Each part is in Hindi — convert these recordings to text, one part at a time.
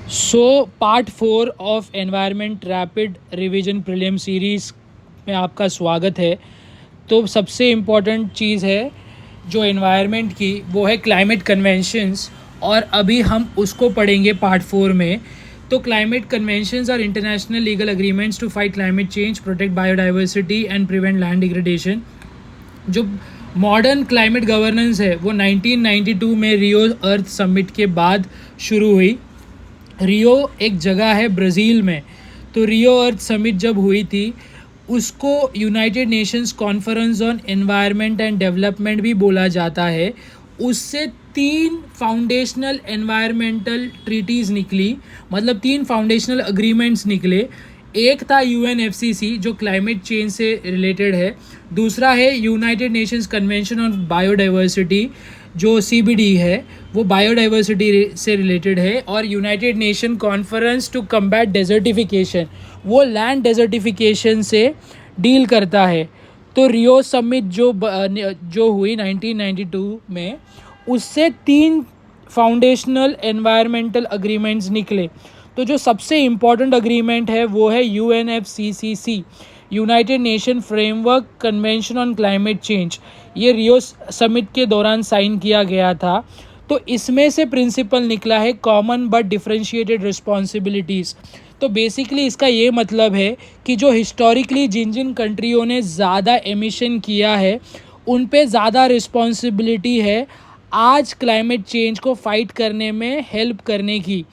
So part 4 of environment rapid revision prelim series में आपका स्वागत है। तो सबसे इम्पॉर्टेंट चीज़ है जो एनवायरनमेंट की, वो है क्लाइमेट कन्वेंशंस, और अभी हम उसको पढ़ेंगे पार्ट 4 में। तो climate conventions are international legal agreements to fight climate change, protect biodiversity and prevent land degradation. जो मॉडर्न क्लाइमेट गवर्नेंस है वो 1992 में रियो अर्थ समिट के बाद शुरू हुई। रियो एक जगह है ब्राज़ील में। तो रियो अर्थ समिट जब हुई थी उसको United Nations conference on environment and development भी बोला जाता है। उससे 3 फाउंडेशनल एनवायरमेंटल ट्रीटीज़ निकली, मतलब 3 फाउंडेशनल अग्रीमेंट्स निकले। एक था यूएनएफसीसी जो क्लाइमेट चेंज से रिलेटेड है, दूसरा है United Nations convention on biodiversity जो सीबीडी है, वो बायोडाइवर्सिटी से रिलेटेड है, और United Nation conference to combat desertification, वो लैंड डेजर्टिफिकेशन से डील करता है। तो रियो समिट जो हुई 1992 में, उससे 3 फाउंडेशनल एनवायरमेंटल अग्रीमेंट्स निकले। तो जो सबसे इम्पॉर्टेंट अग्रीमेंट है वो है UNFCCC, United nation framework convention on climate change. ये रियो समिट के दौरान साइन किया गया था। तो इसमें से प्रिंसिपल निकला है कॉमन बट डिफरेंशिएटेड रिस्पॉन्सिबिलिटीज़। तो बेसिकली इसका ये मतलब है कि जो हिस्टोरिकली जिन जिन कंट्रियों ने ज़्यादा एमिशन किया है उन पे ज़्यादा रिस्पॉन्सिबिलिटी है आज क्लाइमेट चेंज को फाइट करने में हेल्प करने की।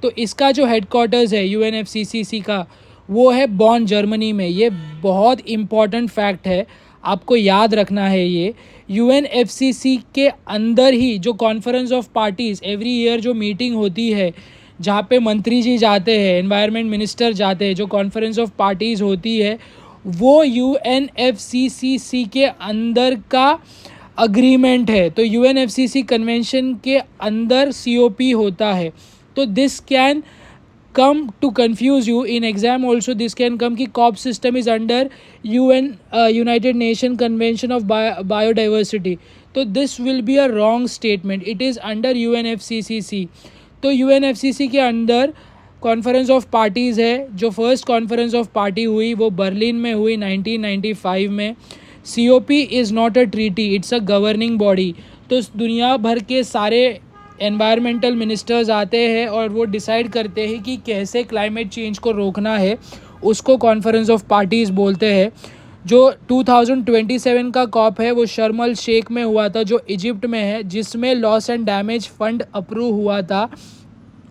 तो इसका जो हेडक्वार्टर्स है यूएनएफसीसीसी का, वो है बॉन, जर्मनी में। ये बहुत इम्पॉर्टेंट फैक्ट है, आपको याद रखना है ये। यूएनएफसीसी के अंदर ही जो conference of parties every year जो मीटिंग होती है, जहाँ पे मंत्री जी जाते हैं, एनवायरनमेंट मिनिस्टर जाते हैं, जो कॉन्फ्रेंस ऑफ पार्टीज़ होती है वो यूएनएफसीसी के अंदर का अग्रीमेंट है। तो यूएनएफसीसी कन्वेंशन के अंदर सीओपी होता है। तो this can come to confuse you in exam also. This can come कि COP system is under UN United Nation Convention of Biodiversity. तो this will be a wrong statement. It is under UNFCCC. तो UNFCCC के अंदर कॉन्फ्रेंस ऑफ पार्टीज़ है। जो फर्स्ट कॉन्फ्रेंस ऑफ पार्टी हुई वो बर्लिन में हुई 1995 में। COP is not a treaty, it's a governing body. तो दुनिया भर के सारे एनवायरमेंटल मिनिस्टर्स आते हैं और वो डिसाइड करते हैं कि कैसे क्लाइमेट चेंज को रोकना है, उसको कॉन्फ्रेंस ऑफ पार्टीज़ बोलते हैं। जो 2027 का कॉप है वो शर्म अल शेख में हुआ था, जो इजिप्ट में है, जिसमें loss and damage fund approve हुआ था।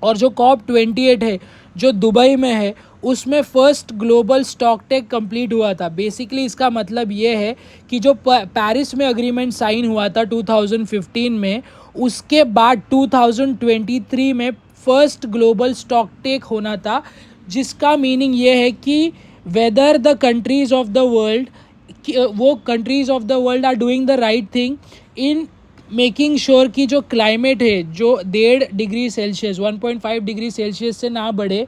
और जो कॉप 28 है जो दुबई में है, उसमें first global stock take complete हुआ था। बेसिकली इसका मतलब ये है कि जो पेरिस में अग्रीमेंट साइन हुआ था 2015 में, उसके बाद 2023 में फर्स्ट ग्लोबल स्टॉक टेक होना था, जिसका मीनिंग ये है कि whether the countries of the world, वो countries of the world are doing the right thing in making sure कि जो क्लाइमेट है जो 1.5 डिग्री सेल्सियस 1.5 डिग्री सेल्सियस से ना बढ़े,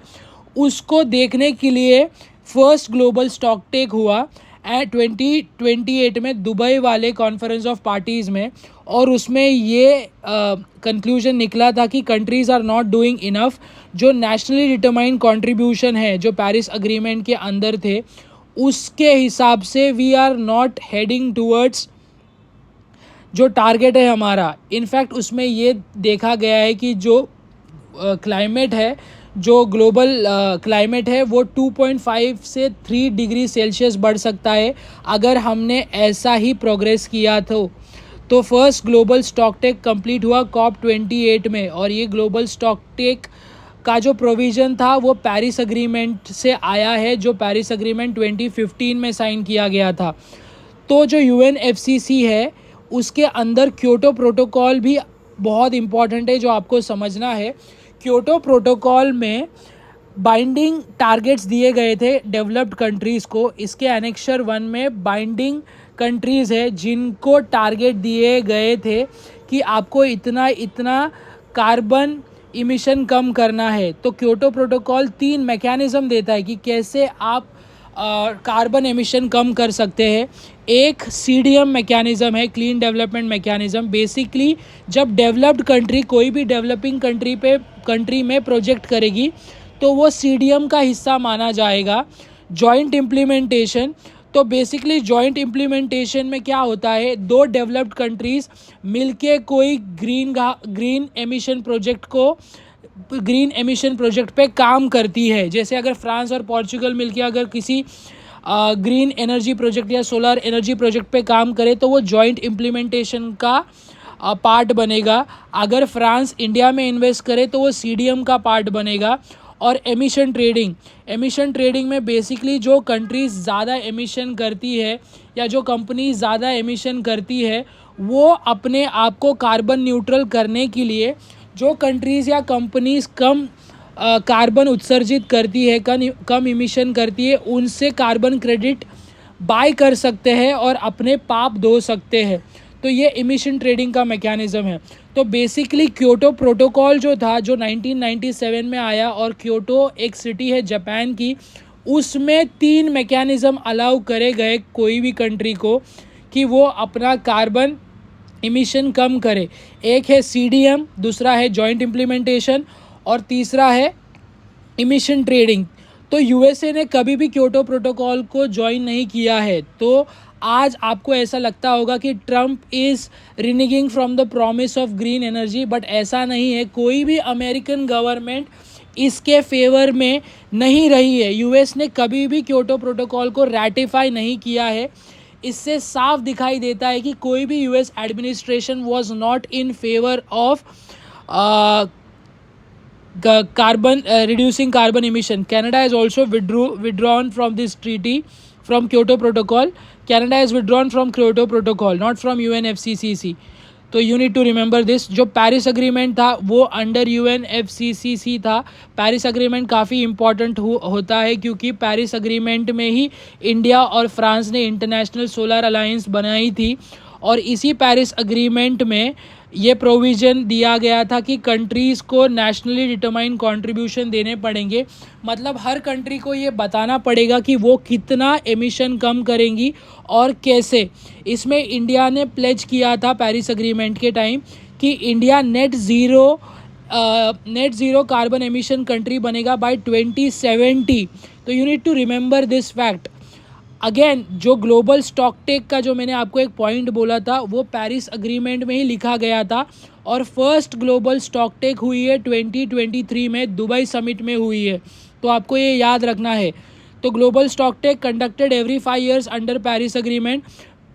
उसको देखने के लिए फर्स्ट ग्लोबल स्टॉक टेक हुआ 2028 में दुबई वाले कॉन्फ्रेंस ऑफ पार्टीज़ में। और उसमें ये कंक्लूजन निकला था कि countries are not doing enough. जो नेशनली डिटरमाइंड कंट्रीब्यूशन है जो पेरिस अग्रीमेंट के अंदर थे, उसके हिसाब से we are not heading towards जो टारगेट है हमारा। इनफैक्ट उसमें ये देखा गया है कि जो क्लाइमेट है, जो ग्लोबल क्लाइमेट है, वो 2.5 से 3 डिग्री सेल्सियस बढ़ सकता है अगर हमने ऐसा ही प्रोग्रेस किया तो first global stock take complete हुआ COP 28 में। और ये ग्लोबल स्टॉक टेक का जो प्रोविज़न था वो पेरिस अग्रीमेंट से आया है, जो पेरिस अग्रीमेंट 2015 में साइन किया गया था। तो जो UNFCCC है उसके अंदर क्योटो प्रोटोकॉल भी बहुत इम्पॉर्टेंट है, जो आपको समझना है। क्योटो प्रोटोकॉल में बाइंडिंग टारगेट्स दिए गए थे डेवलप्ड कंट्रीज़ को। इसके एनेक्सर 1 में बाइंडिंग कंट्रीज़ है जिनको टारगेट दिए गए थे कि आपको इतना इतना कार्बन इमिशन कम करना है। तो क्योटो प्रोटोकॉल 3 मैकेनिज़्म देता है कि कैसे आप कार्बन एमिशन कम कर सकते हैं। एक CDM मैकेनिज़्म है, क्लीन डेवलपमेंट मैकेनिज़्म। बेसिकली जब डेवलप्ड कंट्री कोई भी डेवलपिंग कंट्री में प्रोजेक्ट करेगी तो वो CDM का हिस्सा माना जाएगा। जॉइंट इम्प्लीमेंटेशन, तो बेसिकली जॉइंट इम्प्लीमेंटेशन में क्या होता है, दो डेवलप्ड कंट्रीज़ मिलके कोई ग्रीन एमिशन प्रोजेक्ट पे काम करती है। जैसे अगर फ्रांस और पोर्चुगल मिलके अगर किसी ग्रीन एनर्जी प्रोजेक्ट या सोलर एनर्जी प्रोजेक्ट पे काम करे तो वो जॉइंट इम्प्लीमेंटेशन का पार्ट बनेगा। अगर फ्रांस इंडिया में इन्वेस्ट करे तो वो CDM का पार्ट बनेगा। और एमिशन ट्रेडिंग में बेसिकली जो कंट्रीज ज़्यादा एमिशन करती है या जो कंपनी ज़्यादा एमिशन करती है वो अपने आप को कार्बन न्यूट्रल करने के लिए, जो कंट्रीज़ या कंपनीज कम कार्बन उत्सर्जित करती है, कम इमिशन करती है, उनसे कार्बन क्रेडिट बाय कर सकते हैं और अपने पाप धो सकते हैं। तो ये इमिशन ट्रेडिंग का मैकेनिज़्म है। तो बेसिकली क्योटो प्रोटोकॉल जो था, जो 1997 में आया, और क्योटो एक सिटी है जापान की, उसमें 3 मैकेनिज़्म अलाउ करे गए कोई भी कंट्री को कि वो अपना कार्बन इमिशन कम करे। एक है CDM, दूसरा है जॉइंट इम्प्लीमेंटेशन और तीसरा है इमिशन ट्रेडिंग। तो USA ने कभी भी क्योटो प्रोटोकॉल को ज्वाइन नहीं किया है। तो आज आपको ऐसा लगता होगा कि Trump is reneging from the promise of green energy, but ऐसा नहीं है। कोई भी अमेरिकन गवर्नमेंट इसके फेवर में नहीं रही है। US ने कभी भी क्योटो प्रोटोकॉल को रैटिफाई नहीं किया है। इससे साफ दिखाई देता है कि कोई भी US administration was not in favour of reducing carbon emission. Canada has also withdrawn from this treaty, from Kyoto Protocol. Canada has withdrawn from Kyoto Protocol, not from UNFCCC. तो you need to remember this. जो पेरिस अग्रीमेंट था वो अंडर UNFCCC था। पेरिस अग्रीमेंट काफ़ी इंपॉर्टेंट होता है क्योंकि पेरिस अग्रीमेंट में ही इंडिया और फ्रांस ने इंटरनेशनल सोलर अलायंस बनाई थी। और इसी पेरिस अग्रीमेंट में ये प्रोविज़न दिया गया था कि कंट्रीज़ को नेशनली डिटरमाइंड कंट्रीब्यूशन देने पड़ेंगे। मतलब हर कंट्री को ये बताना पड़ेगा कि वो कितना एमिशन कम करेंगी और कैसे। इसमें इंडिया ने प्लेज किया था पेरिस अग्रीमेंट के टाइम कि India net zero carbon emission country बनेगा बाय 2070। तो you need to remember this fact. Again, जो ग्लोबल स्टॉक टेक का जो मैंने आपको एक पॉइंट बोला था वो पेरिस अग्रीमेंट में ही लिखा गया था। और फर्स्ट ग्लोबल स्टॉक टेक हुई है 2023 में, दुबई समिट में हुई है। तो आपको ये याद रखना है। तो global stock take conducted every 5 years under Paris agreement.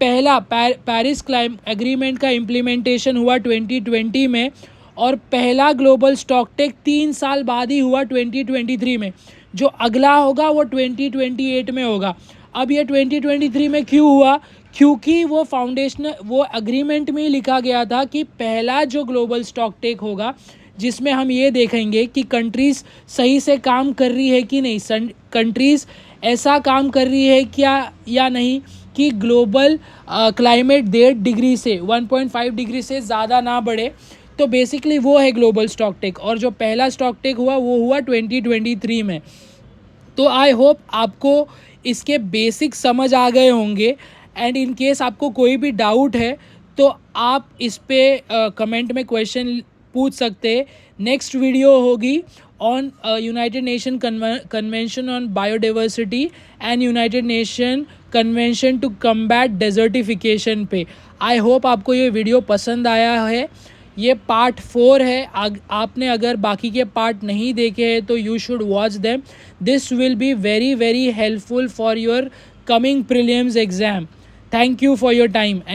पहला पेरिस एग्रीमेंट का इम्प्लीमेंटेशन हुआ 2020 में और पहला ग्लोबल स्टॉक टेक 3 साल बाद ही हुआ 2023 में। जो अगला होगा वो 2028 में होगा। अब ये 2023 में क्यों हुआ? क्योंकि वो एग्रीमेंट में ही लिखा गया था कि पहला जो ग्लोबल स्टॉक टेक होगा जिसमें हम ये देखेंगे कि कंट्रीज़ सही से काम कर रही है कि नहीं, कंट्रीज़ ऐसा काम कर रही है क्या या नहीं कि ग्लोबल क्लाइमेट 1.5 डिग्री से 1.5 डिग्री से ज़्यादा ना बढ़े। तो बेसिकली वो है ग्लोबल स्टॉक टेक। और जो पहला स्टॉक टेक हुआ वो हुआ 2023 में। तो आई होप आपको इसके बेसिक समझ आ गए होंगे। एंड इन केस आपको कोई भी डाउट है तो आप इस पे कमेंट में क्वेश्चन पूछ सकते हैं। नेक्स्ट वीडियो होगी on United Nation convention on biodiversity and United Nation convention to combat desertification पे। आई होप आपको ये वीडियो पसंद आया है। ये पार्ट 4 है। आपने अगर बाकी के पार्ट नहीं देखे हैं तो you should watch them. This will be very very helpful for your coming prelims exam. Thank you for your time and